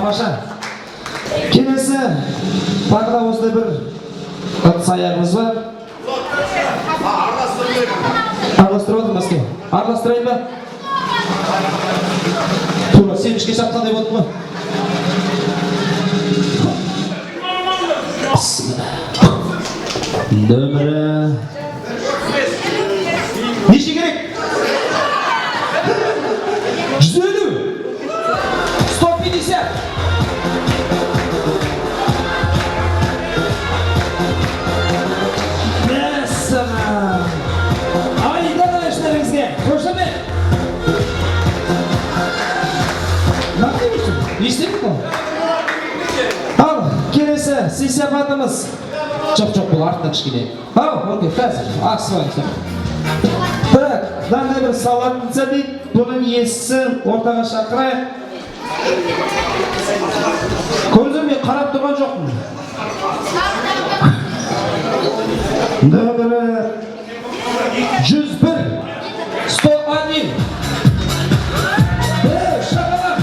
Тамаша. Келесі тағы да осындай бір саябымыз бар. Араластырып отырмыз ке. Араластырайын ба? Тура, сен ішке шапқандай болдың ғой. Нөмірі... Неше керек? 150! 150! Мәссаған! Айдан әшілеріңізге! Қошаме! Нақтай өшін? Естемін бұл? Ал, келесі сый-сияпатымыз. Жоқ, бұл артынан кішкене. Ау, окей, қазір. Ақсывайын. Бірақ, дандай бір салатынса дейді, бұның иесі ортаға шақырайық. Көзім мен қарап тұрған жоқпын. Нөмірі 101, 101. Шағалақ.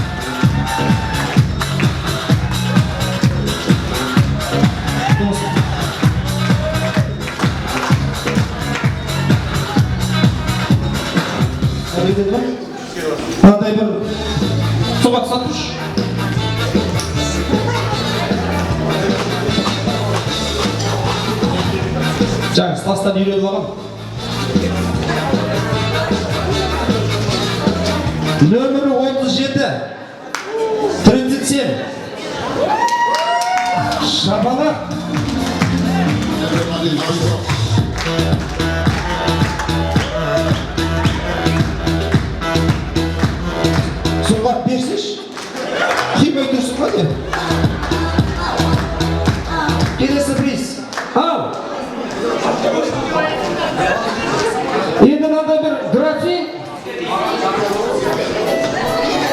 Мынандай бір суға түсатыш. Жаңыз тастан үйреніп алған. Нөмірі 37, 37. Шабалақ. Сұңғат берсеш, қимай тұрсың ба де? Келесі приз. Ау! Енді мынандай бір графин.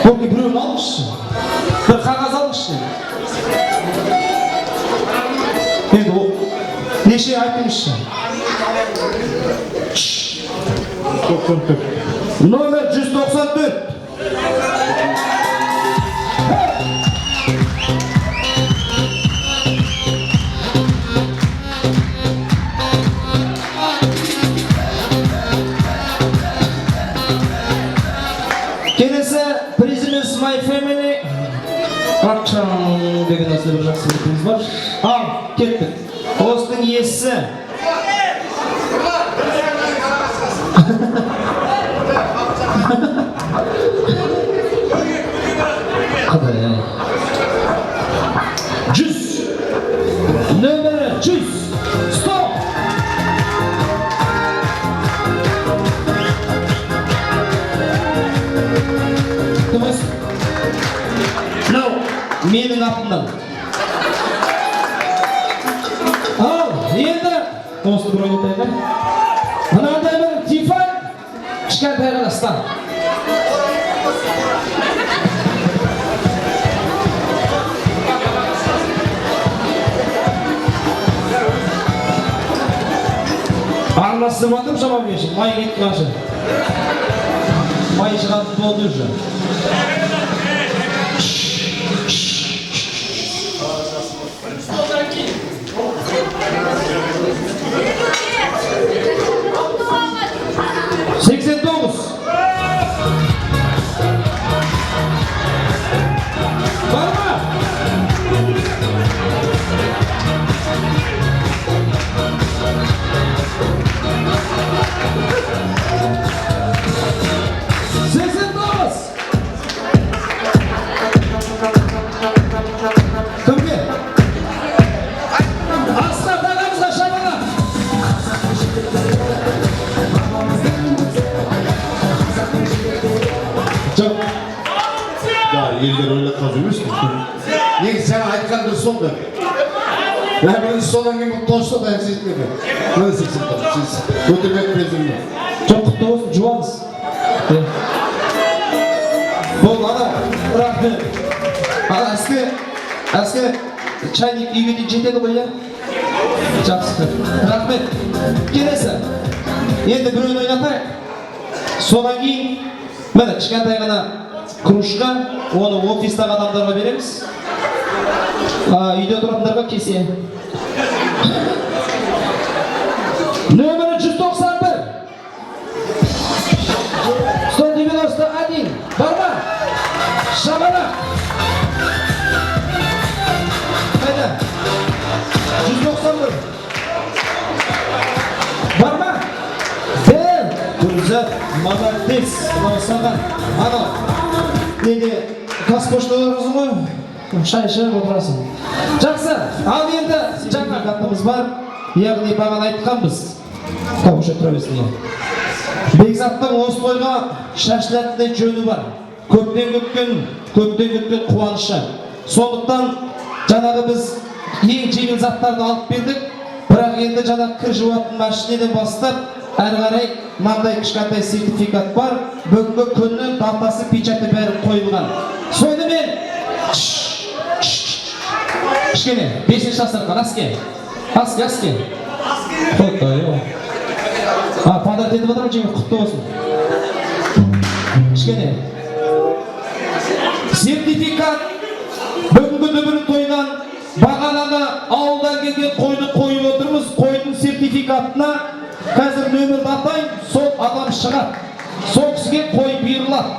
Бұл біреуін алыңызшы. Бір қағаз алыңызшы. Енді ол неше айтыңызшы. Номер 194. Келесі призіміз My Family. Ақшан деген осы бір жақсы бір приз бар. Ал, кеттік. Осының иесі. Қадай, 100. Нөмірі 100. Стоп! Думайсың? Мынау, менің атымдан. Ал, енді осы бір ойнатайға. Мынандай бір Тифан кішкентай ғана стан. Араластырып атып жаман бешін, май кетті қашы. Май шығатын болды уже. Елдер ойлатқан жүрмесін. Неге сен айтқан дұрыс болды. Мен бірінші содан кейін бұл тоқшыда дайын сетмеді. Мені сексен сіз өтірмек президентіне. Жоқ, құтты болсын, жуамыз. Бұл, ана, рахмет. Ана, әске чайник үйге дейін жетеді ғой, я? Жақсы. Рахмет. Келесі. Енді біреуін ойнатайық. Содан кейін, мені кішкентай ғана кружка, оны офистағы адамдарға береміз. Үйde тұратындарға кесе. Нөмірі 191. 191. Бар ма? Шабана. Қайда? 191. Бар ма? Гүлзат, молодец. Саған. Ана. Неге қазпошталарыңыз ғой? Шай ішіп отырасың. Жақсы. Ал енді жаңа хатымыз бар. Яғни бағана айтқанбыз. Қауыша тұра берсін. Бекзаттың осы тойға шашылатындай жөні бар. Көптен күткен қуанышы. Сондықтан жаңағы біз ең жеңіл заттарды алып бердік. Бірақ енді жаңағы кір жуатын машинеден бастап әрі қарай мынандай кішкентай сертификат бар. Бүгінгі күннің датасы, печаты бәрі қойылған. Сонымен кішкене 5-ші жасарға аске. Подарок етіп отырмын, жеңіл құтты болсын. Кішкене сертификат бүгінгі дүбірін тойдан бағананы ауылдан келген қойды қойып отырмыз. Қойдың сертификатына қазір нөмірді атайын, сол адам шығады. Сол кісіге қой бұйырылады.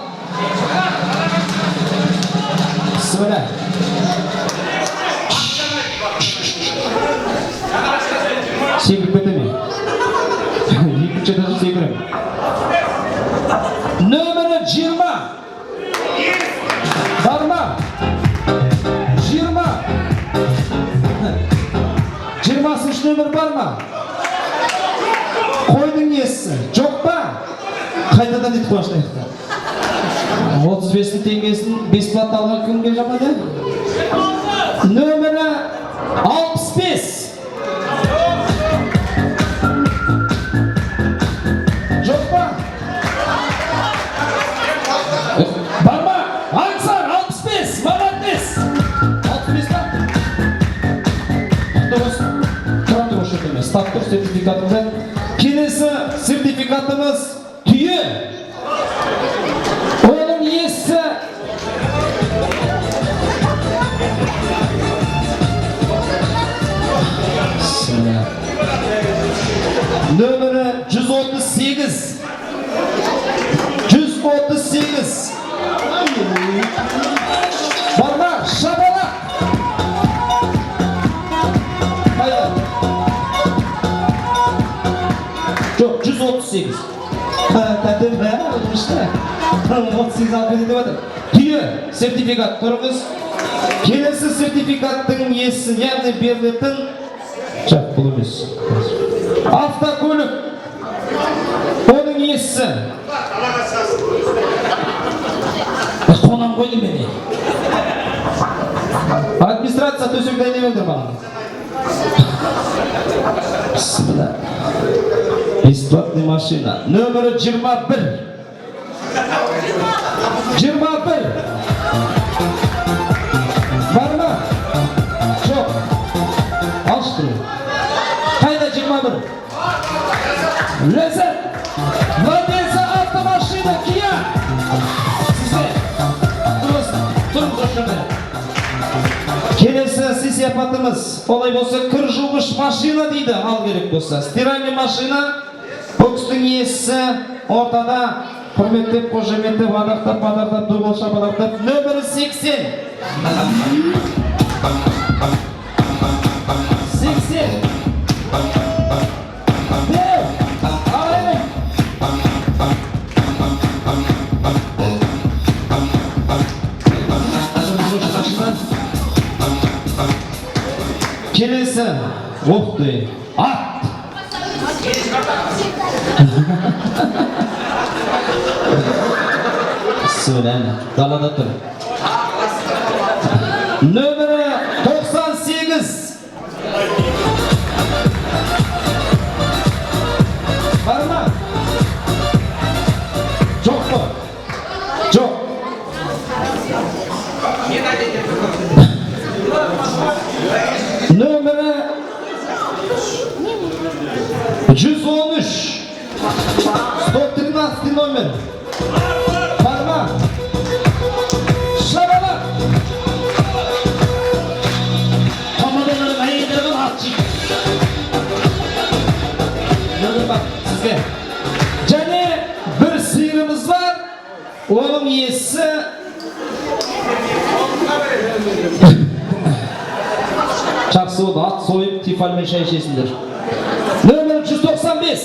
Bismillah. Секіріп кетеме. Екінші даже секірім. Нөмірі 20. Бар ма? 20. 20-ші нөмір бар ма? Қойдың несі? Жоқ па? Қайтадан ет қуаштайықта. 35 теңгесін бесплатно алған кімге жамады? Нөмірі 65. Жоқ па? Бар ма? Аңсар 65. Молодец. 65 па? Құтты тұрады осы емес. Статтық сертификатымды. Келесі сертификатымыз түйе. Оның иесі нөмірі 138. 138. Бар ма? Шабала. Жоқ, 138. Тәтім бәрі ұлмышты. 38 алып кетеді бәді. Түйе сертификат тұрыңыз. Келесі сертификаттың иесі, яғни берілетін жақ бұл емес. Автокөлік. Оның иесі. Қонам қойды мені. Администрация төсекті айнай өндір маған. Bismillah. Бесплатный машина. Нөмірі 21. 21. Бар ма? Жоқ. Алыштыру. Қайда 21? Ләззат. Владельца автомашина Kia. Сізде. Тұрыңызошында. Келесі сый-сияпатымыз. Олай болса кір жуғыш машина дейді. Ал керек болса. Стиральный машина. Бокстың иесі ортада. Құрметтеп, қожаметтеп, адақтап, дұғылшап, адақтап. Нөмірі 80. 80. Дәу. Арайын. Келесі. Оқты. Ат. Сөйлен, далада тұр. Нөмірі 98. Бар ма? Жоқ па? Жоқ. Нөмірі 113. 113 номер. Бар ма? Шабала. ат сойып, тифальмен шай ішесіңдер. Нөмір 195.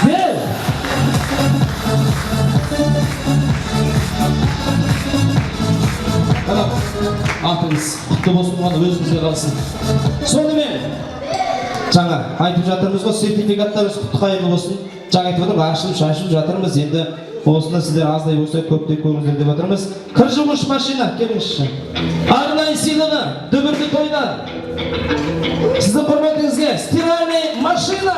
Бел. Қадам, атыңыз құтты болсын, ғана өзіңізге қалсын. Сонымен, жаңа айтып жатырмыз ғой, сертификаттарыңыз құтты қайырлы болсын. Жаңа айтып отырмыз, ашылып шашылып жатырмыз. Енді осында сіздер аздай болса көптеп көріңіздер деп жатырмыз. Кір жуғыш машина, келіңізші. Арнайы сыйлығы, дүбірді тойдан. Сіздің құрметіңізге стиральный машина.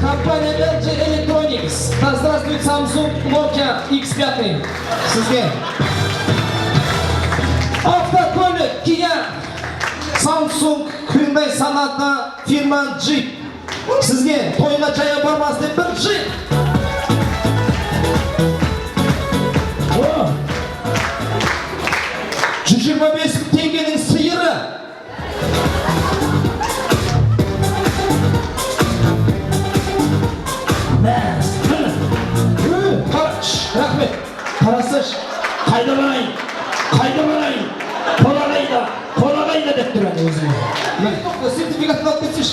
Компания LG Electronics. Да здравствует Samsung Nokia X5. Сізге. Автокөлік Kia Samsung Hyundai Sonata фирма Jeep. Сізге тойға жая бармас деп бір Jeep. 125 теңгенің сиыры. Рахмет. Қарасыш. Қайда барайын? Қонағайда деп тұрады өзіңе. Сертификатын алып кетсеш.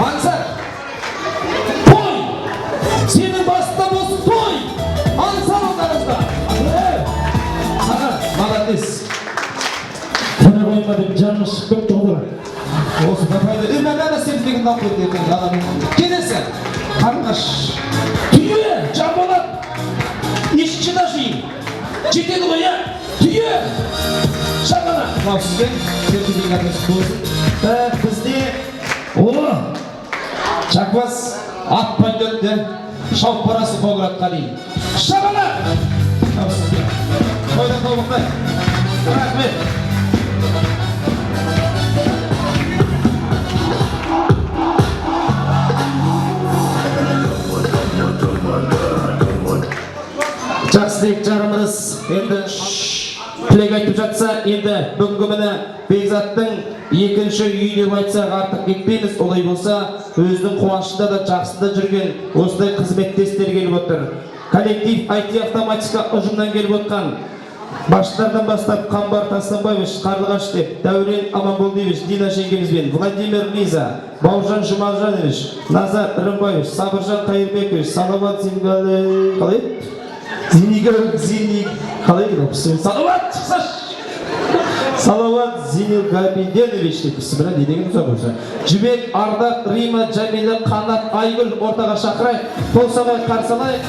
Аңсар. Той! Сенің басында болсын той! Аңсар ондарыңызда. Саған, молодец. Тана қойма деп жаным шығып тұр. Осы дапайды. Бәрі сертификатын алып кетті. Келесі. Қарғаш. Түйе! Жамболат! Нешінші да жиын? Жетеді ғой, я? Түйе! Шағана! Мынау сізге сертификатыңыз болсын. Бізде Чаквас атпай өтті. Шауып барасы Қоңыратқа дейін. Шағана! Мынау сізге. Тойдан тобықтай. Рахмет. Жақсылық жарымыз енді тілек айтып жатса, енді бүгінгі міне Бекзаттың екінші үйіне айтсақ артық кетпейміз. Олай болса, өзінің қуанышында да жақсында жүрген осындай қызметтестер келіп отыр. Коллектив IT автоматика ұжымнан келіп отқан басшылардан бастап Қамбар Тастанбаевич, Қарлығаш деп, Дәурен Аманболдиевич, Дина жеңгемізбен, Владимир Лиза, Бауыржан Жұмаржанович, Назар Рымбаевич, Сабыржан Қайырбекович, Салават Салават Зинилгабиденович деп сібірі не деген ұзақ өзі. Жібек, Ардақ, Рима, Джамилі, Қанат, Айгүл ортаға шақырайық, толсағай қарсалайық.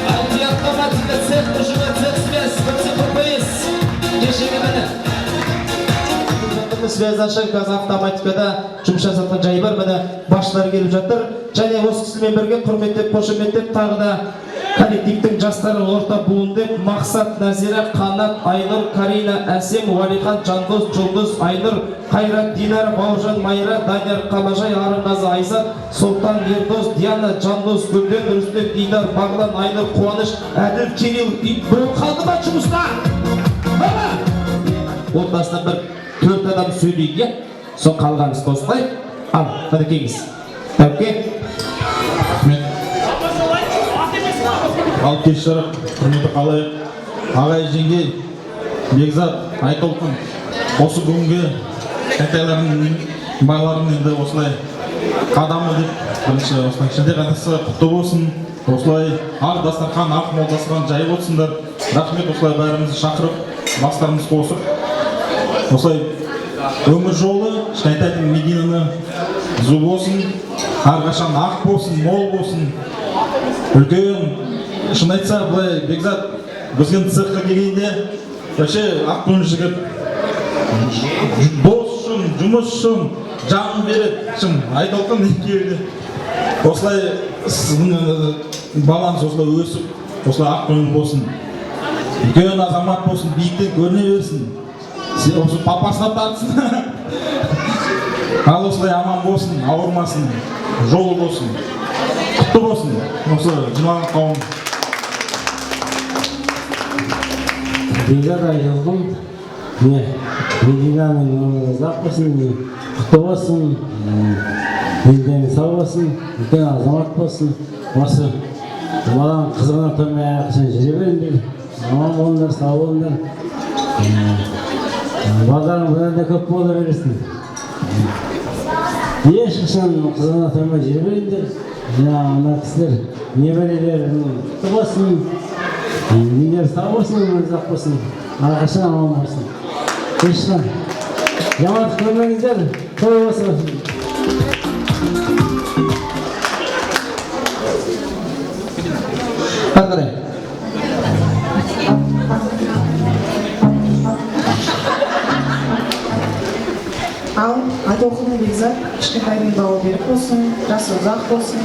IT автоматика цех ұжымы цех связь, ПЦППС, кешегі мені. Связашы газ автоматикада жұмыс жасатқан жай бар, міне басшылар келіп жатыр. Және осы кісімен бірге құрметтеп, қошеметтеп, тағы да коллективтің жастары орта буындеп, Мақсат, Назира, Қанат, Айнұр, Карина, Әсем, Уалихан, Жандос, Жұлдыз, Айнұр, Қайрат, Динар, Бауыржан, Майра, Данияр, Қамажай, Арынғазы, Айзат, Сұлтан, Ердос, Диана, Жандос, Гүлден, Рүстек, Дидар, Бағлан, Айнұр, Қуаныш, Әділ, Кирилл, бұл қалды ма жұмысқа? Отбасынан бір 4 адам сөйлейді, соң қалғаныз қосылай. Ал, қады кеңіз. Тәуке. Ал кешіріп, құрметі қалайық. Ағай жеңге, Бекзат, Айтолқын, осы бүгінгі кәтайларының байларын енді осылай қадамы деп, бірінші осылай ішінде қадасы құтты болсын. Осылай ақ дастархан, ақ мол дастархан жайып отырсыңдар. Рахмет, осылай бәрімізді шақырып, бастарымыз қосып. Осылай өмір жолы, Шайтайдың Мединаны зу болсын, әрқашан ақ болсын, мол болсын. Үлкен, шын айтса, бұлай Бекзат бізген цехқа келгенде, вообще ақ көңіл жігіт, дос үшін, жұмыс үшін, жанын береді, шын Айтолқын екеуіне. Осылай сіздің балаңыз осылай өсіп, осылай ақ көңіл болсын. Үлкен азамат болсын, биіктен көріне берсін. Осы папасына тартсын. Ал осылай аман болсын, ауырмасын, жолы болсын, құтты болсын. Осы жиналған қауым. Бекзат Айтолқын, Мединаның өмірі ұзақ болсын, құтты болсын, елден сау болсын, үлкен азамат болсын. Осы Балам қызығына тоймай ақшан жүре беріңдер. Аман болыңдар, сау болыңдар. Балдарың бұдан да көп бола бересін. Ешқашан қызығына тоймай жүре беріңдер. Ана кісілер небәрелер құтты болсын. Нелер сау болсын, ұзақ болсын. Әрқашан аман болсын. Ешқашан жамандық көрмеңіздер, той болсын. Қандай? Ал айтолқын Бекзат кішкентайдың бауы берік болсын, жасы ұзақ болсын,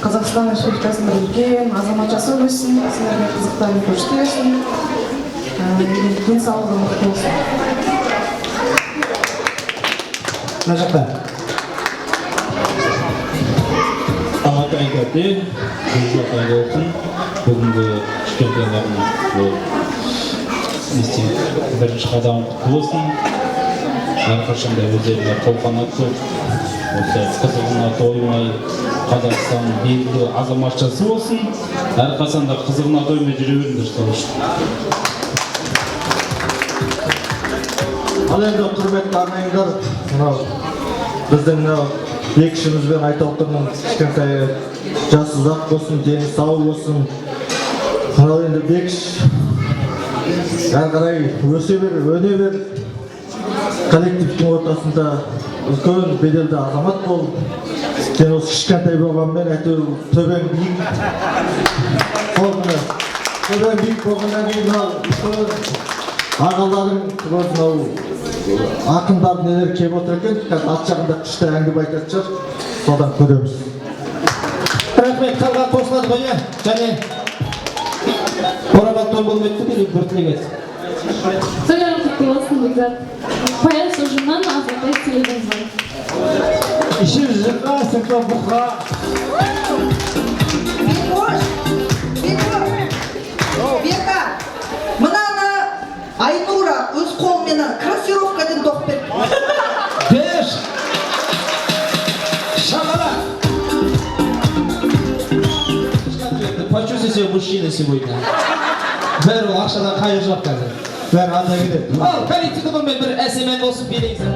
Қазақстан Республикасында үлкен азаматшасы өссін, сіздерге қызықтарын көрсетесін, денсаулығы мықты болсын. Мына жақта. Ағат айдады, бұлжақ айды olsun. Бүгінгі кішкентайлардың бірінші қадамы құтты болсын. Әрқашанда өздеріне қолқанат көп, осы қызығына тоймай Қазақстан белгілі азаматшасы болсын. Әрқашанда қызығына тоймай жүре беріңдер сол үшін. Ал енді құрметті ағайындар, біздің бекішімізбен айтолқынның кішкентайы жасы ұзақ болсын, дені сау болсын. Ал енді бекіш әрі қарай өсе бер, өне бер. Коллективтің ортасында үлкен беделді азамат бол. Сен осы кішкентай болғанмен әйтеуір төбең биік. Сол күні төбең биік болғаннан кейін ағаларың ақындардың нелер кеп отыр екен, ат жағында күшті әңгіме айтатын шығар, содан көреміз. Рахмет, қалған қосылады ғой, және орамал той болып өтті, бір тілек ет. Тойларың құтты болсын, Бекзат. Пояс ұжымнан Азатай телевизор. Ішім жыққа, сыққа бұққа. Бека, мынаны Айнура өз қолменен кроссировкадан тоқып берді. Беш! Шамала! Почувствуй себя мужчиной сегодня. Бәрі ол ақшадан қайыр жоқ қазір. Бәрі анда келеді. Ал, коллективдің мен бір әсемен болсын берейсің.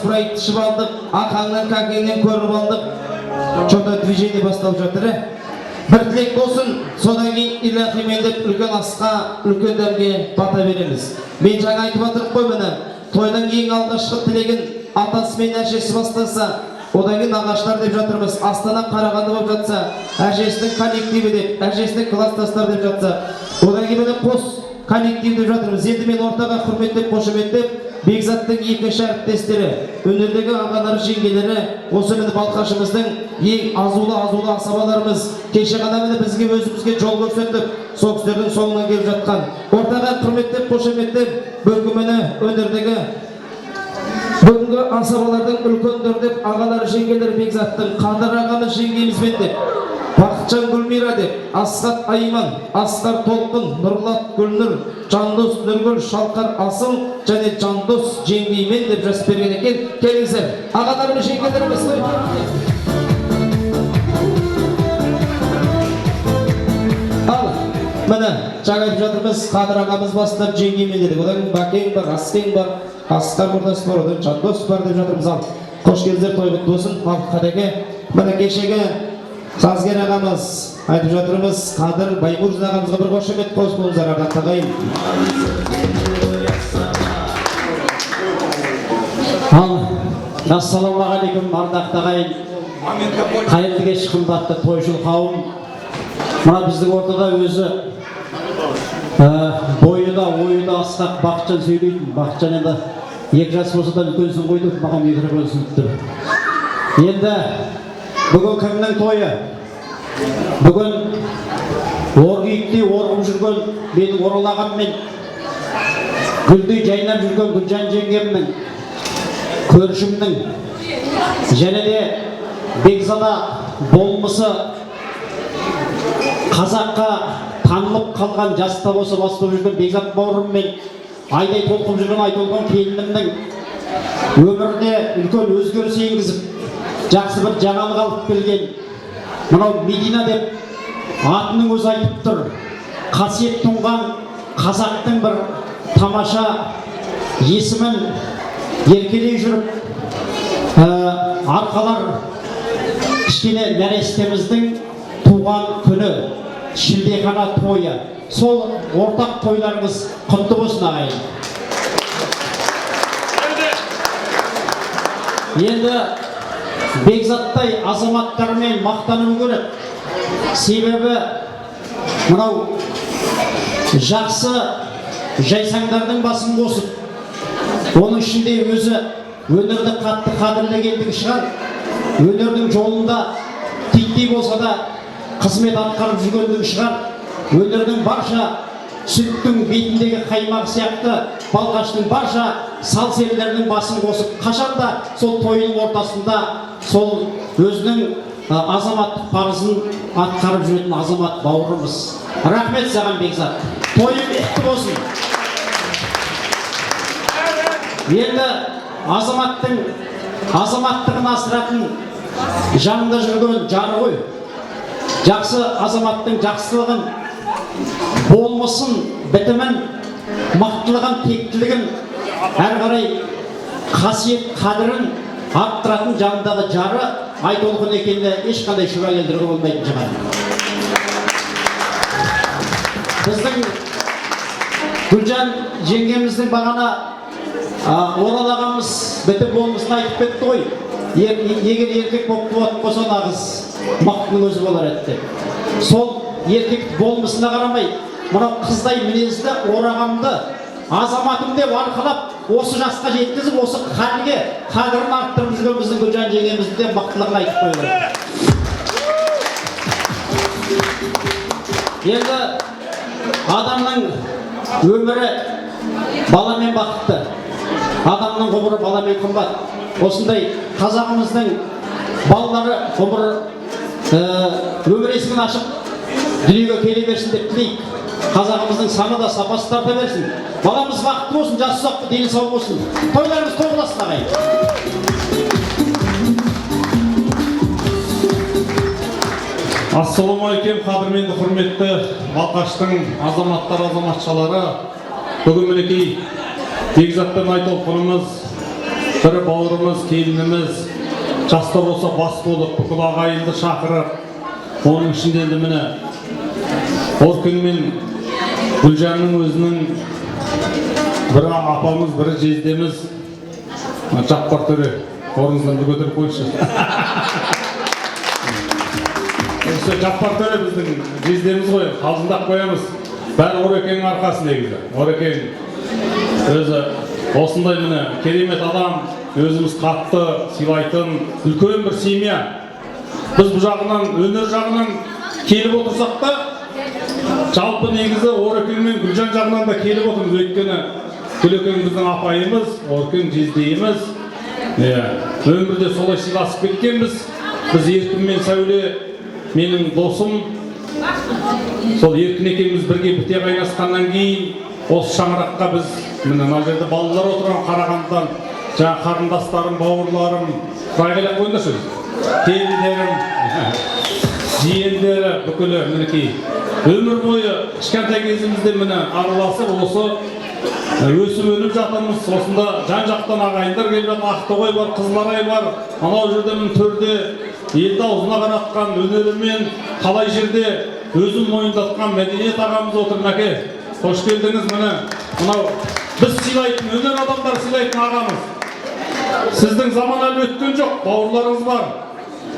спрайт ішіп алдық, ақаңнан кәкеңнен көріп алдық. Что-то движение басталып жатыр. Бір тілек болсын, содан кейін илахимен деп үлкен асқа, үлкен дәмге бата береміз. Мен жаңа айтып отырып қой міне, тойдан кейін алғашқы тілегін атасы мен әжесі бастаса, одан кейін ағаштар деп жатырмыз. Астана Қарағанды болып жатса, әжесінің коллективі деп, әжесінің класстастар деп жатса, одан кейін міне қос коллектив деп жатырмыз. Енді мен ортаға құрметтеп, қошеметтеп, Бекзаттың екінші әріптестері, өнердегі ағалары, жеңгелері, осы міне Балқашымыздың ең азулы асабаларымыз, кеше ғана міне бізге өзімізге жол көрсетіп, сол кісілердің соңынан келіп жатқан. Ортаға құрметтеп, қошеметтеп, бүгін өнердегі бүгінгі асабалардың үлкендер деп, ағалары, жеңгелері Бекзаттың, Қадыр ағамыз жеңгемізбен деп, Бақытжан Гүлмира деп, Асқат Айман, Асқар Толқын, Нұрлат Гүлнұр, Жандос Нұргүл, Шалқар Асыл және Жандос жеңгеймен деп жазып берген екен. Келіңіздер, ағаларымыз, жеңгелеріміз. Ал, міне, жаңа айтып жатырмыз, Қадыр ағамыз бастап жеңгеймен дедік. Одан Бәкең бар, Аскең бар, Асқар Мұрдас бар, одан Жандос бар деп жатырмыз. Ал, қош келдіңіздер, той құтты болсын. Ал, Қадеке, міне кешегі Сазгер ағамыз айтып жатырмыз, Қадыр Баймұрзин ағамызға бір қошемет қос болыңыздар, ардақты ағайын. Ал, ассалаумағалейкум, ардақты ағайын. Қайырлы кеш, қымбатты тойшыл қауым. Мына біздің ортада өзі бойы да, ойы да асқақ Бақытжан сөйлейтін. Бақытжан енді 2 жас болса да үлкенсің ғой деп маған микрофон ұсынып тұр. Енді бүгін кімнің тойы? Бүгін оргиіктей орғып жүрген менің Орал ағаммен, гүлдей жайнап жүрген Гүлжан жеңгемнің, көршімнің, және де Бекзада болмысы қазаққа танылып қалған жаста болса бас болып жүрген Бекзат бауырыммен, айдай толқып жүрген Айтолған келінімнің өміріне үлкен өзгеріс енгізіп, жақсы бір жаңалық алып келген мынау Медина деп атының өзі айтып тұр. Қасиет тұнған қазақтың бір тамаша есімін еркелей жүріп, арқалар кішкене нәрестеміздің туған күні, шілдехана тойы. Сол ортақ тойларыңыз құтты болсын ағайын. Енді Бекзаттай азаматтармен мақтану керек. Себебі мынау жақсы жайсаңдардың басын қосып, оның ішінде өзі өнерді қатты қадірлегендігі шығар, өнердің жолында титтей болса да қызмет атқарып жүргендігі шығар, өнердің барша сүттің бетіндегі қаймақ сияқты Балқаштың барша сал-серілерінің басын қосып, қашанда сол тойының ортасында сол өзінің азаматтық парызын атқарып жүретін азамат бауырымыз. Рахмет саған Бекзат. Тойың құтты болсын. Енді азаматтығын асыратын жанында жүрген жары ғой. Жақсы азаматтың жақсылығын, болмысын, бітімін, мақтылығын, тектілігін, әр қарай қасиет қадірін арттыратын жанындағы жары Айтолқын екеніне ешқандай шүбә келтіруге болмайтын шығар. Біздің Гүлжан жеңгеміздің бағана Орал ағамыз бітім болмысын айтып кетті ғой. Егер еркек болып туатын болса нағыз мақтының өзі болар еді. Сол еркек болмысына қарамай, мынау қыздай мінезді орағамды азаматым деп арқалап, осы жасқа жеткізіп, осы халге қадірін арттырып жүрген біздің Гүлжан жеңгемізді де мақтылығын айтып қойылады. Енді адамның өмірі баламен бақытты, адамның ғұмыры баламен қымбат. Осындай қазағымыздың балалары өмір есігін ашып дүниеге келе берсін деп тілейік. Қазағымыздың саны да сапасы тарта берсін. Баламыз бақытты болсын, жасы ұзақ, дені сау болсын. Тойларымыз той болсын ағайын. Ассалаумағалейкум, қадірменді құрметті Балқаштың азаматтар, азаматшалары. Бүгін мінекей Бекзат пен Айтолқынымыз бір бауырымыз, келініміз, жастар болса бас болып, бүкіл ағайынды шақырып, оның ішінде енді міне Оркин мен Гүлжанның өзінің бірі апамыз, бірі жездеміз, Жаппар төре, орныңыздан бір көтеріп қойшы. Жаппар төре біздің жездеміз ғой, қалжыңдап қоямыз. Бәрі Орекеңнің арқасы негізі. Орекең өзі осындай міне керемет адам, өзіміз қатты сыйлайтын үлкен бір семья. Біз бұл жағынан, өнер жағынан келіп отырсақ та, жалпы негізі Орекең мен Гүлжан жағынан да келіп отырмыз. Өйткені Гүлекең біздің апайымыз, Оркин жездейіміз. Өмірде солай сыйласып кеткенбіз. Біз Еркін мен Сәуле, менің досым. Сол Еркін екеуміз бірге біте қайнасқаннан кейін, осы шаңыраққа біз, міне мына жерде балалар отырған Қарағандыдан, жаңа қарындастарым, бауырларым, айғайлап қойыңдаршы. Келіндерім, жиендері, бүкілі мінекей. Өмір бойы кішкентай кезімізде міне араласып осы өсіп өніп жатырмыз. Осында жан-жақтан ағайындар келіп жатыр. Ақтоғай бар, Қызыларай бар. Анау жерде міне төрде елді аузына қаратқан өнерімен қалай жерде өзін мойындатқан мәдениет ағамыз отыр. Мәке, қош келдіңіз. Міне мынау біз сыйлайтын, өнер адамдар сыйлайтын ағамыз. Сіздің заман әлі өткен жоқ, бауырларыңыз бар.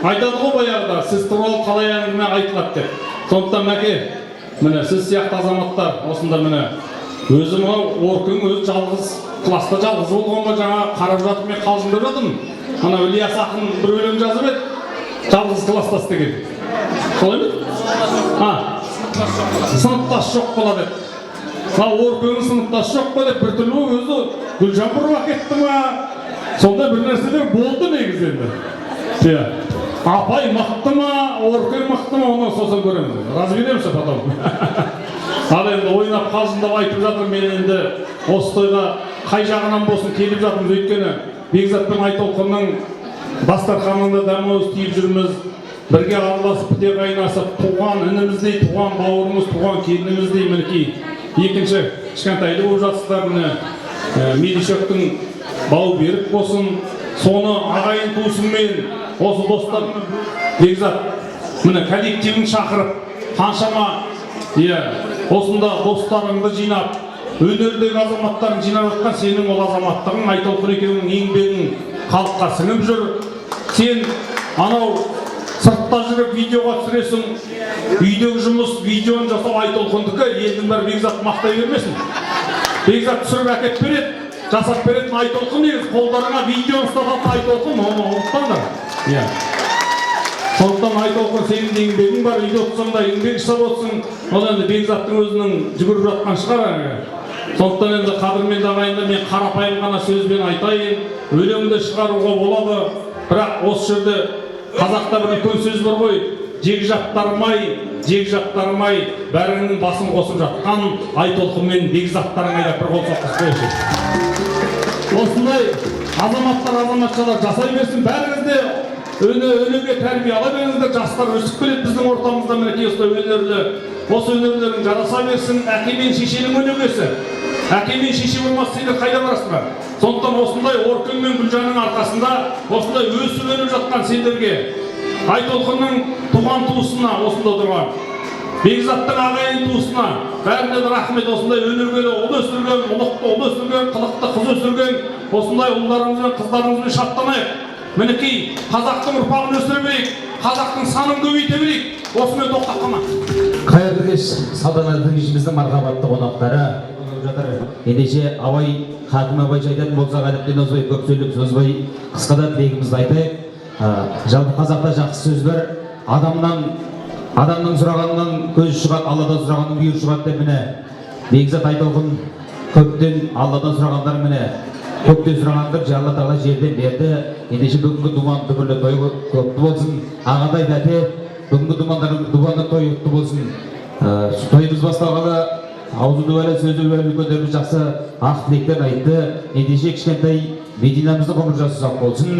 Айтады ғой баяғыда, сіз туралы қалай әңгіме айтылады деп. Сондықтан Мәке, міне сіз сияқты азаматтар осында міне өзім Оркин өзі жалғыз, класста жалғыз болғанға жаңа қарап жатып мен қалжыңдап жатырмын. Ана Ілияс ақын бір өлең жазып еді, жалғыз класстас деген. Солай ма? Сыныптас жоқ болады еді. Оркиннің сыныптасы жоқ па деп біртүрлі өзі Гүлжан бұрып әкетті ма? Сонда бір нәрселер болды негізі енді. Апай мықты ма, Оркин мықты ма, оны сосын көреміз. Разбереміз потом. Ал енді ойнап қалжыңдап айтып жатыр. Мен енді осы тойға қай жағынан болсын келіп жатырмыз. Өйткені Бекзат пен Айтолқынның дастарханында дәмі тиіп жүрміз. Бірге араласып, біте қайнасып, туған ініміздей, туған бауырымыз, туған келініміздей мінекей. Екінші кішкентайлы болып жатсыздар. Міне Медишектің бау берік болсын. Соны ағайын туысымен осы достар Бекзат міне коллективін шақырып, қаншама осында достарыңды жинап, өнердегі азаматтарын жинап жатқан сенің ол азаматтығың, Айтолқын екеуінің еңбегің халыққа сіңіп жүр. Сен анау сыртта жүріп видеоға түсіресің, үйдегі жұмыс, видеоны жасау Айтолқындікі, елдің бәрі Бекзат мақтай бермесін. Бекзат түсіріп әкеп береді, жасап беретін Айтолқын негіз, қолдарыңа видео ұстататын Айтолқын, оны ұмытпаңдар. Сондықтан Айтолқын сенің еңбегің бар, үйде отырсаң да еңбек жасап отырсың. Ол енді Бекзаттың өзінің жүгіріп жатқан шығар. Сондықтан енді қадірменді ағайындар, мен қарапайым ғана сөзбен айтайын, өлеңді шығаруға болады. Бірақ осы жерде қазақта бір үлкен сөз бар ғой, жегжаттармай, бәріңнің басын қосып жатқан Айтолқын мен Бекзаттарың айдап бір қол соққысы қойшы. Осындай азаматтар, азаматшалар жасай берсін. Бәріңізде өнеге тәрбие ала беріңіздер. Жастар өсіп келеді біздің ортамызда. Мінекей осылай өнерлі, осы өнерлерің жараса берсін. Әке мен шешенің өнегесі. Әке мен шеше болмаса сендер қайда барасыңдар? Сондықтан осындай Оркин мен Гүлжанның арқасында осындай өсіп өніп жатқан сендерге, Айтолқынның туған туысына, осында отырған Бекзаттың ағайын туысына бәріне де рахмет. Осындай өнегелі ұл өсірген, ұлықты ұл өсірген, қылықты қыз өсірген осындай ұлдарымызбен, қыздарымызбен шаттанайық. Мінекей қазақтың ұрпағын өсіре берейік, қазақтың санын көбейте берейік. Осымен тоқтап қалмақ. Қайырлы кеш, салтанатты кешіміздің мархабатты қонақтары. Ендеше Абай, Хакім Абай айтатын болсақ, әдептен осылай көп сөйлеп созбай қысқада тілегімізді айтайық. Жалпы қазақта жақсы сөз бар. Адамның сұрағанынан көз шығады, Алладан сұрағанның бүйір шығады деп міне Бекзат Айтолқын көптен Алладан сұрағандар міне көптен сұрағандар Алла Тағала жерден берді. Ендеше бүгінгі думан түбірлі той көпті болсын. Ағатай тәте, бүгінгі думанның той өтті болсын. Тойымыз басталғалы аузы дуәлі, сөзі үлкендеріміз жақсы ақ тілектер айтты. Ендеше кішкентай Мединамыздың ғұмыр жасы ұзақ болсын.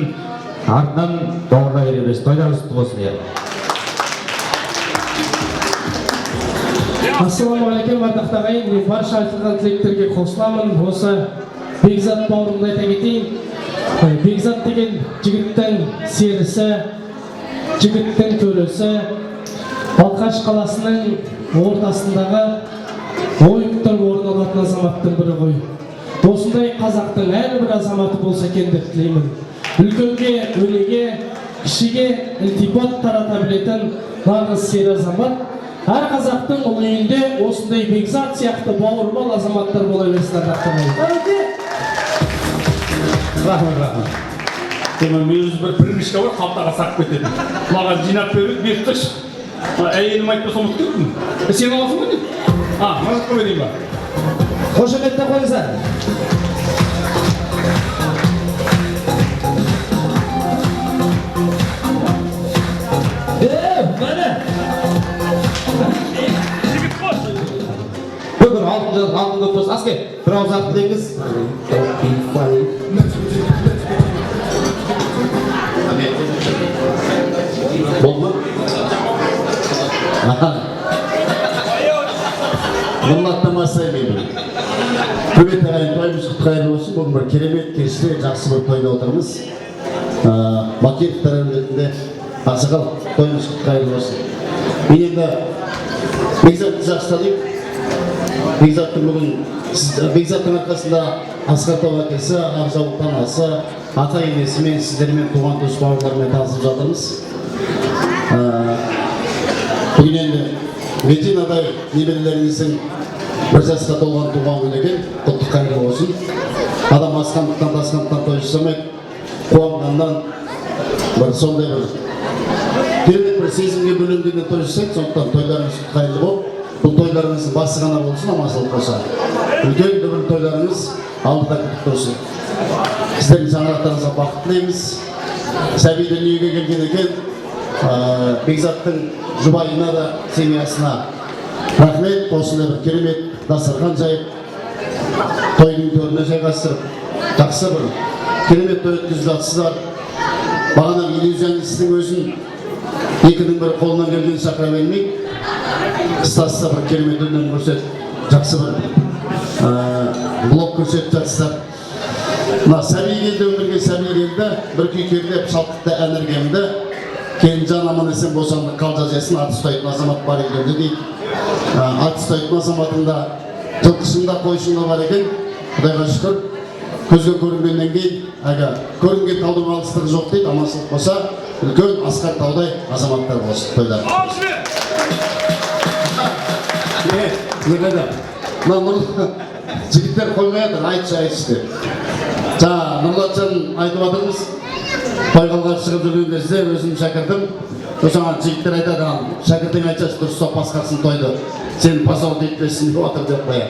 Артынан доғырға бере берсін. Тойларыңыз құтты болсын. Ассалаумағалейкум, ардақты ағайын. Мен барша айтылған тілектерге қосыламын. Осы Бекзат бауырымды айта кетейін. Бекзат деген жігіттің серісі, жігіттің төресі, Балқаш қаласының ортасындағы ойықтар орын алатын азаматтың бірі ғой. Осындай қазақтың әрбір азаматы болса екен деп тілеймін. Үлкенге, өнеге, кішіге ілтипат тарата білетін нағыз сері азамат. Әр қазақтың ұлы үйінде осындай Бекзат сияқты бауырмал азаматтар бола берсін ардақтағай. Рахмет. Мен өзі бір пірмішке бар, қалтаға сақып кетеді. Маған жинап беріп, беріп тұршы. Әйелім айтпаса ұмытып кеттім. Сен аласың ба деп? Мазатқа берейін ба? Қошеметті қойыңыздар. Мәне! Бүгін алтын көп болсын. Аске, бір ауыз артын деңіз. Болды ма? Бұллаттамаса емеймін. Көбет ағайын тойымыз құтты қайырлы болсын. Бүгін бір керемет кеште жақсы бір тойда отырмыз. Бакетовтар әулетінде Ақсақал тойымыз құтты қайырлы болсын. Мен енді Бекзатты жақсы танимын. Бекзаттың бүгін Бекзаттың арқасында Асқар тау әкесі, Ақжауық анасы, ата енесімен, сіздермен, туған туыс бауырлармен танысып жатырмыз. Бүгін енді Мединадай немерелеріңіздің бір жасқа толған туған күні екен, құтты қайырлы болсын. Адам асқандықтан, тасқандықтан той жасамайды, қуанғаннан бір сондай бір керемет бір сезімге бөленгеннен той жасайды, сондықтан тойларыңыз құтты қайырлы болып, бұл тойларыңыздың басы ғана болсын, аманшылық болса. Үлкен бір тойларыңыз алдыда күтіп тұрсын. Сіздердің шаңырақтарыңызға бақыт тілейміз. Сәби дүниеге келген екен, Бекзаттың жұбайына да семьясына рахмет. Осындай бір керемет дастархан жайып, тойдың төріне жайғастырып, жақсы бір керемет той өткізіп жатсыздар. Бағана иллюзионисттің өзін екінің бірі қолынан келген шақыра бермей, стасса бір керемет өнер көрсетіп, жақсы бір блок көрсетіп жатсыздар. Сәби келді, өмірге сәби келді, бір күй кердеп, шалқытты ән іргемді. Келінжан аман есен босанды қалжа жесін, ат ұстайтын азамат бар екенді дейді. Ат ұстайтын азаматында жылқышында, қойшында бар екен. Құдайға шүкір, көзге көрінгеннен кейін, көрінген таудың алыстығы жоқ дейді, аманшылық болса, үлкен Асқар таудай азаматтар болсын тойлар. Жігіттер қоймай жатыр, айтшы деп. Нұрлатжан айтып жатырмыз. Тойғалға шығып жүрген кезде өзім шәкіртім. Осыған жігіттер айтады, шәкіртің айтшасы дұрыстап басқарсын тойды. Сен пасау дейтпесін деп отыр деп қоя.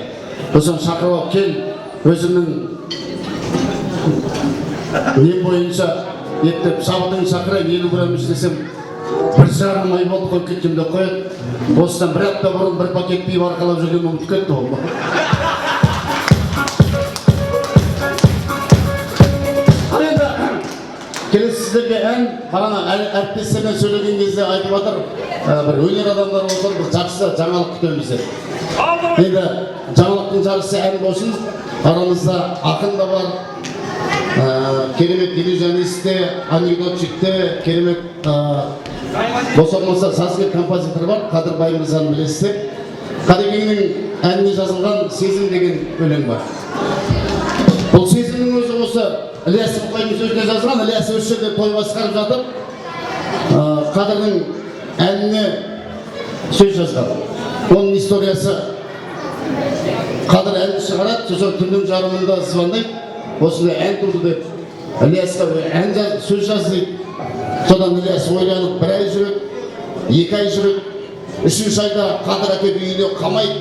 Осыған шақырып алып кел, өзімнің нем бойынша еттеп шабытың шақырайын, 50 грамм істесем, 1,5 ай болды қойып кеткем деп қояды. Осыдан бір апта бұрын бір пакет пиво арқалап жүрген ұмытып кетті ол. Келесі сіздерге ән, бағана әріптестермен сөйлеген кезде айтып жатыр, бір өнер адамдар болсын, бір жақсы жаңалық күтеміз деп. Енді жаңалықтың жарысы ән болсын, арамызда ақын да бар, керемет иллюзионист те, анекдотчик те, керемет босамаса сазгер композитор бар, Қадыр Баймырзаны білесіздер. Қадекеңнің әніне жазылған сезім деген өлең бар. Бұл сезімнің өзі осы Ілияс Мұқайымыз өзіне жазған, Ілияс осы жерде той басқарып жатып, Қадырдың әніне сөз жазған. Оның историясы Қадыр әнді шығарады, сосын түннің жарымында звондайды, осындай ән туды деп. Ілиясқа ән сөз жаз дейді. Содан Ілияс ойланып бір ай жүреді, 2 ай жүреді, 3-ші айда Қадыр әкеп үйіне қамайды,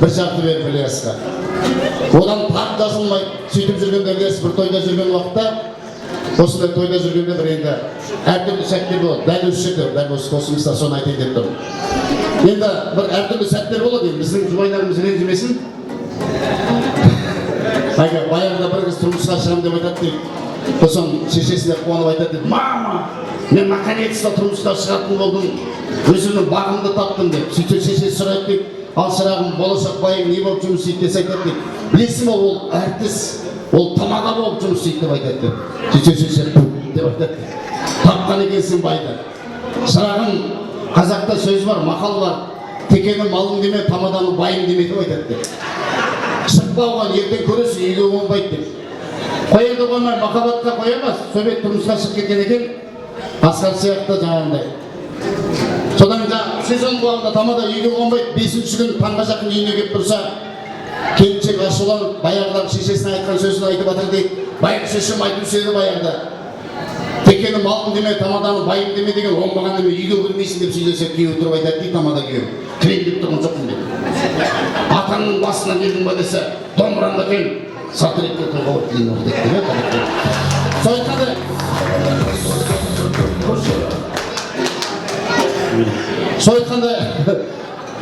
бір жарты беріп Ілиясқа. Одан тап жазылмайды, сөйтіп жүргенде Ілияс бір тойда жүрген уақытта, осындай тойда жүргенде бір енді әртүрлі сәттер болады, дәл осы жерде, дәл осы космоста соны айтайын деп тұрмын. Енді бір әртүрлі сәттер болады, біздің жұбайларымыз ренжімесін. Баяғыда бір қыз тұрмысқа шығамын деп айтады дейді. Сосын шешесіне қуанып айтады дейді, мама, мен наконец-то тұрмысқа шығатын болдым, өзімнің бағымды таптым деп. Сөйтсе шешесі сұрайды дейді, ал шырағым, болашақ байың не болып жұмыс істейді десе айтады дейді. Білесің ба, ол әртіс, ол тамада болып жұмыс істейді деп айтады сөйтсе деп айтады тапқан екенсің байды. Шырағым, қазақта сөз бар, мақал бар, текені малың деме, тамаданы байың деме деп айтады. Шықпа оған, ертең көресің, үйге қонбайды деп. Қояды қоймай, махаббатқа қоямас. Совет тұрмысқа шығып кеткен екен, Асқар сияқты жаңағындай. Содан сезон болғанда тамада үйге қонбайды, 5-ші күн таңға жақын үйіне келіп тұрса, келіншек ашуланып, баяғыдағы шешесіне айтқан сөзін айтып жатыр дейді. Байым шешем айтушы еді баяғыда. Текені малың деме, тамаданы байым деме деген, оңбаған деме, үйге кірмейсің деп сөйлесе, күйеуі тұрып айтады дейді тамада күйеуі. Кірейін деп тұрған жоқпын деп. Атаңның басына келдің ба десе, домбыраңды әкел, сатыретке тойға от дейін орды деп. Сол айтқанда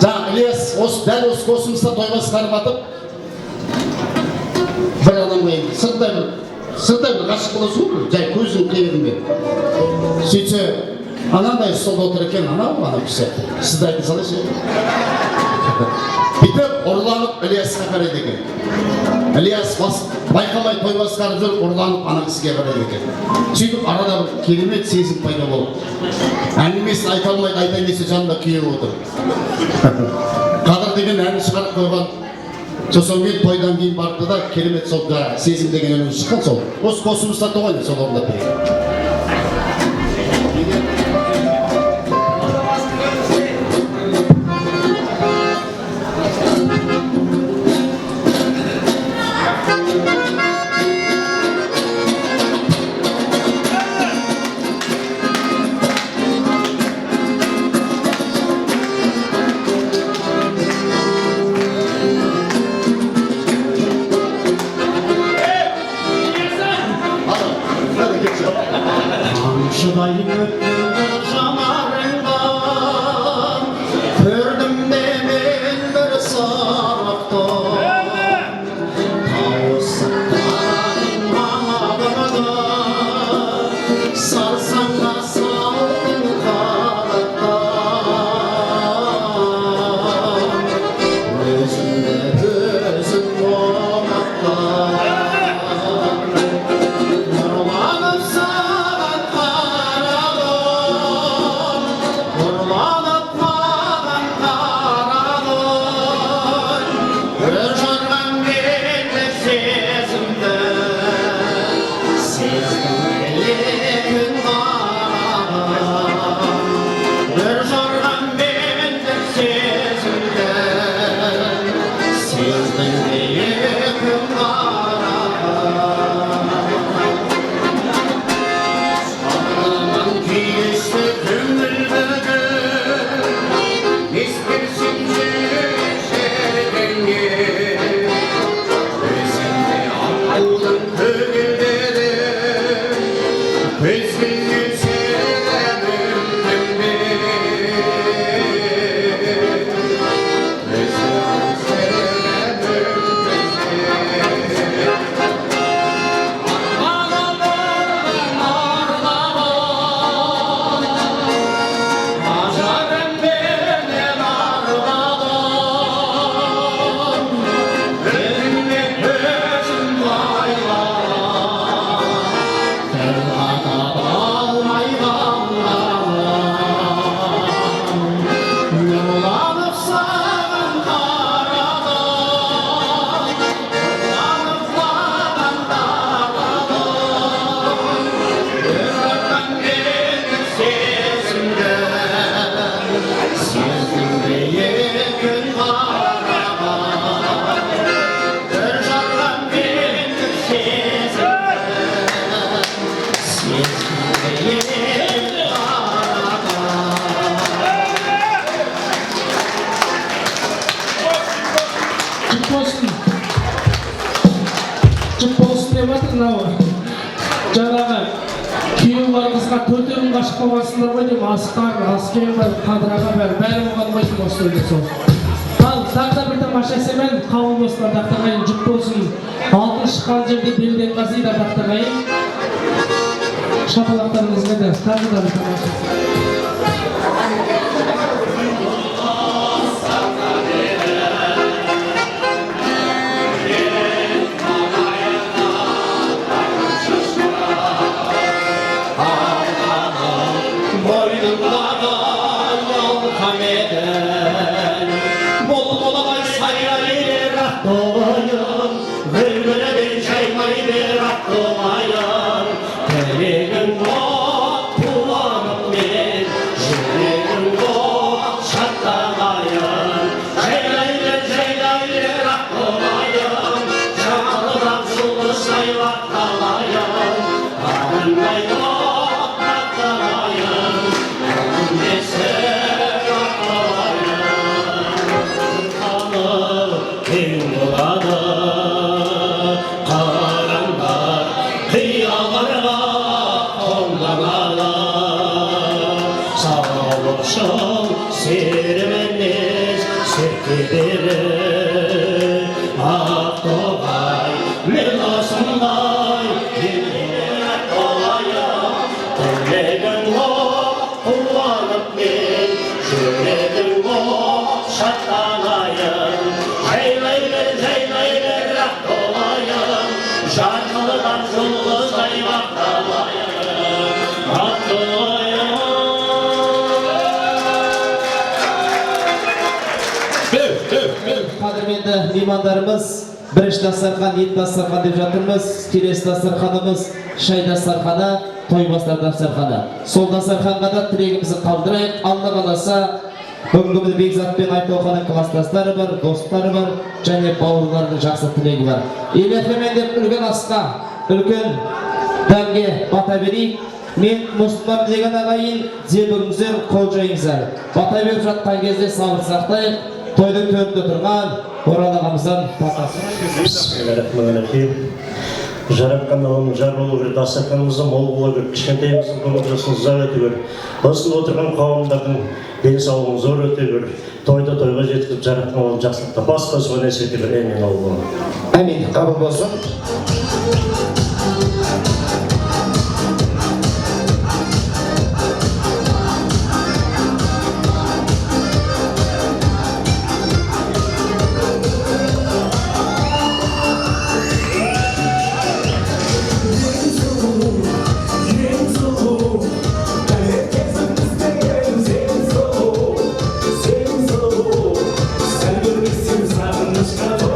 жаңа Ілияс дәл осы космоста той басқарып атып бір адамға енді сырттай бір ғашық боласың ғой, жай көзің қиығымен. Сөйтсе, анандай столда отыр екен, ана кісі, сізді айта салайыншы. Бүйтіп ұрланып Ілиясқа қарайды екен. Ілияс байқамай той басқарып жүріп, ұрланып ана кісіге қарайды екен. Сөйтіп арада бір керемет сезім пайда болып. Әңгімесін айта алмайды, айтайын десе жанында күйеуі отыр. Қадыр деген әнін шығарып қойған. Сосын мен тойдан кейін барды да керемет сол сезім деген өлең шыққан сол. Осы космоста туған сол орындап берейін. Қашқаласындар ғой дейм, асқар, аскен бар, қадыраға бәрі болған ғой дейм осы өйде сол. Ал, тағда бір тамаша әсемен, қауын болсындар дақтағайын, жүк болсын. Алтын шыққан жерде белден қазида дақтағайын. Шапалақтарыңызға да, тағы да бір тамаша. кедері ақтоғай мен осындай елдер толайым тілегің оқ қуанып мен жүрегің оқ шаттанайын жайлай бер ақтоғайым жарқылдап жұлдыздай мақтанайын ақтоғайым. Қадірменді меймандарымыз, бірінші дастархан, ет дастархан деп жатырмыз. Келесі дастарханымыз шай дастарханы, тойбастар дастарханы. Сол дастарханға да тілегімізді қалдырайық. Алла қаласа, бүгінгі Бекзат пен Айтолқанның кластастары бар, достары бар, және бауырларының жақсы тілегі бар. Елефемен деп үлкен асқа, үлкен дәмге бата берейік. Мен мұсылман деген ағайын, зебіңіздер, қол жайыңыздар. Бата беріп жатқан кезде сабыр сақтайық. Тойдың төрінде тұрған Орал ағамыздан батасын. Бисмиллахиррахманиррахим. Жаратқан Алланың жар болу керек, дастарханымыздың мол болу керек, кішкентайымыздың көңіл жасын ұзақ өте бер. Осында отырған қауымдардың денсаулығын зор өте бер. Тойды тойға жеткізіп жаратқан Алланың жақсылықта басқа нәсіп ете бер. Әмин Аллах. Әмин, қабыл болсын. Sen görmüşsün sarılmış kadar.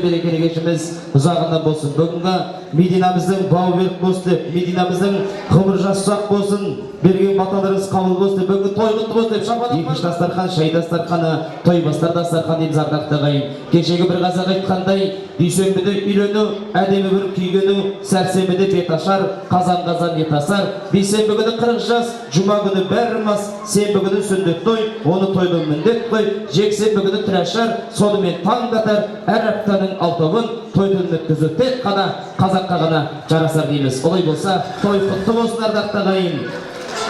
Берекелі кешіміз ұзағында болсын. Бүгінгі Мединамыздың бауы берік болсын деп, Мединамыздың ғұмыр жасы ұзақ болсын, берген баталарыңыз қабыл болсын деп, бүгінгі той құтты болсын деп, шапалақ екінші дастархан, шай дастарханы, тойбастар дастархан дейміз ардақты ағайын. Кешегі бір қазақ айтқандай, дүйсенбіде үйлену, әдемі бір күйгену, сәрсенбіде бет ашар, қазан ет асар, бейсенбі күні 40 жас, жұма күні бәрі мас, сенбі күні сүндет той, оны тойдың міндет қой, жексенбі күні тірәшар, сонымен таң қатар, әр аптаның алтауын тойдың өткізу тек қана қазаққа ғана жарасар дейміз. Олай болса, той құтты болсын ардақты ағайын.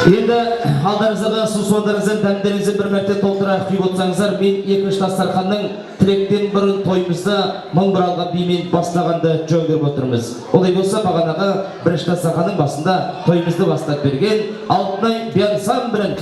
Енді алдарыңызға су сударыңыздың дәмдеріңізді бір мәрте толтыра құйып отырсаңыздар, мен екінші дастарханның тілектен бұрын тойымызды мың бір алған бимен бастағанды жөн көріп отырмыз. Олай болса, бағанағы бірінші дастарханның басында тойымызды бастап берген Алтынай Биансамбірін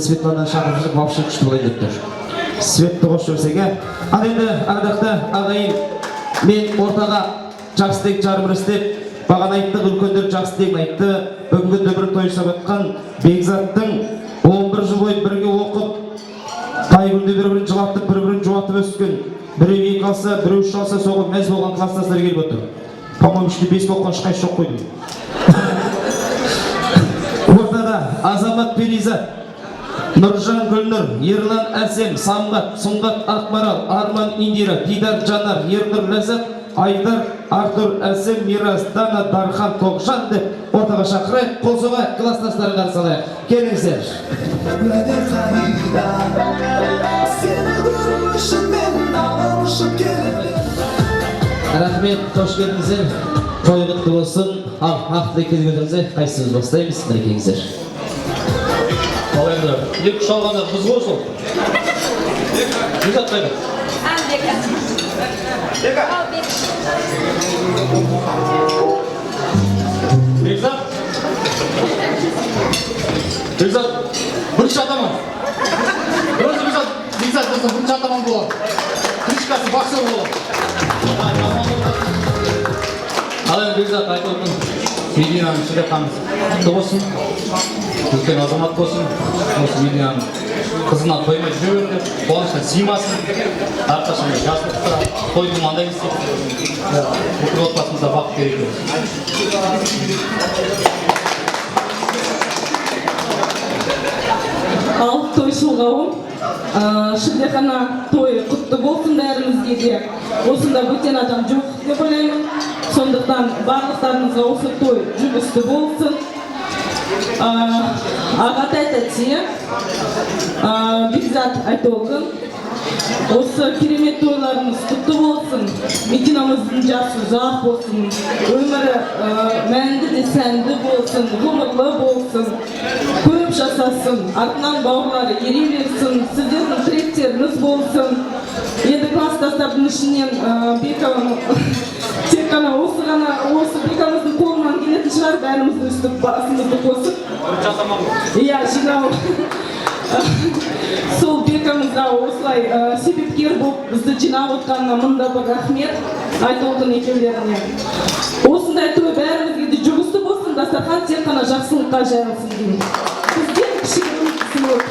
Светлана шақырып жүріп вообще күшті болайын деп тұр. Светті қосып жіберсек, ал енді ардақты ағайын, мен ортаға жақсы тілек жарым істеп, бағана айттық, үлкендер жақсы тілегін айтты. Бүгінгі дүбір той жасап жатқан Бекзаттың 11 жыл бойы бірге оқып, қай күнде бір-бірін жылатып, бір-бірін жуатып өскен, біреу екі алса, біреу үш алса, соған мәз болған класстастар келіп отыр. По-моему, іште 5 болған ешқайсы жоқ қойды. Ортада Азамат Перизат, Нұржан Гүлнұр, Ерлан Әсем, Самғат, Сұңғат Ақмарал, Арман Индира, Дидар Жанар, Ернұр Ләззат, Айдар, Артур Әсем, Мирас, Дана, Дархан, Тоқжан деп ортаға шақырайық, қол соғайық, класстастарын қарсы алайық. Келіңіздер. Рахмет, қош келдіңіздер. Той құтты болсын. Ал, ақтылы келгеніңізде қайсымыз бастаймыз, мінекеңіздер. Ал енді, екі шалғанда біз болсын. Бекзат қайда? Бекзат? Бекзат, бірінші атаман. Өзі Бекзат болсын, бірінші атаман болады. Кришкасы боксер болады. Ал енді Бекзат айтып отырмын. Мединаның ішінде қамыз құтты болсын. Үлкен азамат болсын. Осы Мединаның қызына тоймай жүре берді, қуанышына сыймасын. Әрқашан жасылықта тойды маңдаймыз деп. Бүкіл отбасымызда бақыт береке болсын. Ал тойшыл қауым, шілдехана той құтты болсын бәрімізге де. Осында бөтен адам жоқ деп ойлаймын. Сондықтан барлықтарыңызға осы той жұмысты болсын. Ағатай тәте, Бекзат Айтолқын, осы керемет тойларымыз құтты болсын, Мединамыздың жасы ұзақ болсын, өмірі мәнді де сәнді болсын, ғұмырлы болсын, көп жасасын, артынан бауырлары ере берсін, сіздердің тіректеріңіз болсын. Енді класстастардың ішінен Беканың тек қана осы Бекамыздың қолынан келетін шығар, бәрімізді үстіп басымызды қосып. Иә, жинау. Сол Бекамызға осылай себепкер болып бізді жинап отқанына мында бір рахмет Айтолқын екеулеріне. Осындай той бәрімізге де жұмысты болсын, дастархан тек қана жақсылыққа жайылсын деймін. Бізден кішігірім сыйлық.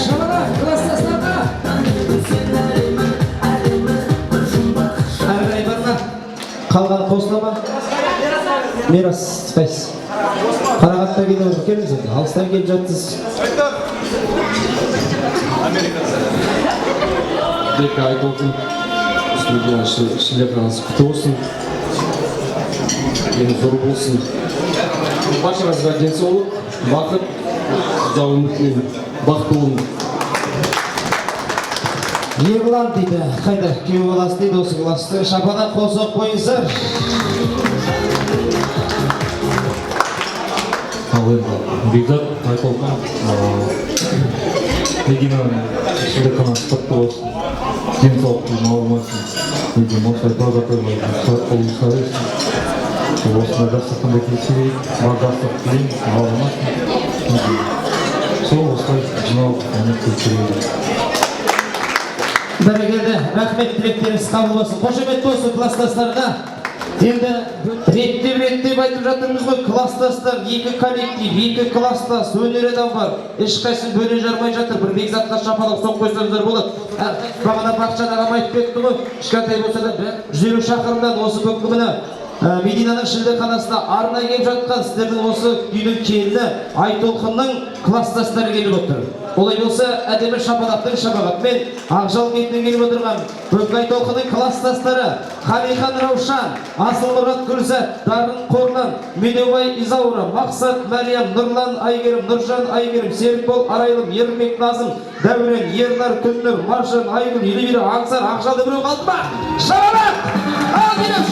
Шабалақ, класстастарға! Әрғай барма, қалған қосылама. Мирас, қайсы? Қарағатта келіп отыр, келіңіз енді, алыстан келіп жатсыз. Бек Айтолқын, шілдеханасы құтты болсын, дені зор болсын. Баршаңызға денсаулық, бақыт, бақытты болыңыз. Ерлан дейді, қайда, күйеу баласы дейді, осы класты шападан қол соғып қойыңыздар. Ал енді, Бекзат Айтолқын, Мединаның шілдеханасы құтты болсын, денсаулықтың ауырмасын, осылай таза тойларды қолыңызға берсін. Осындай дастарханда келсек, бар дастархан тілейміз, ауырмасын. Сол осылай жиналып келтіреді. Бәрекелді, рахмет, тілектеріңіз қабыл болсын. Қошемет болсын класстастарға. Енді реттеп айтып жатырмыз ғой, класстастар, екі коллектив, екі класстас, өнер адам бар. Ешқайсысын бөле жармай жатыр, бір Бекзатқа шапалақ соқ қойсаңыздар болады. Бағана Бақытжан ағам айтып кетті ғой, кішкентай болса да 150 шақырымнан осы бүгінгі күні Мединаның шілдеханасына арнайы келіп жатқан сіздердің осы үйдің келіні Айтолқынның класстастары келіп отыр. Олай болса, әдемі шапалақтың шапағатымен Ақжал кетінен келіп отырған бүгінгі Айтолқынның класстастары Қалихан Раушан, Асылмұрат Гүлзат, Дарын Қорлан, Медеубай Изаура, Мақсат Мәриям, Нұрлан Айгерім, Нұржан Айгерім, Серікбол Арайлым, Ермек Назым, Дәурен, Ерлар Күннір, Маржан Айгүл, Елевира Аңсар, Ақжалды біреу қалды ма? Шапалақ! Ал келіп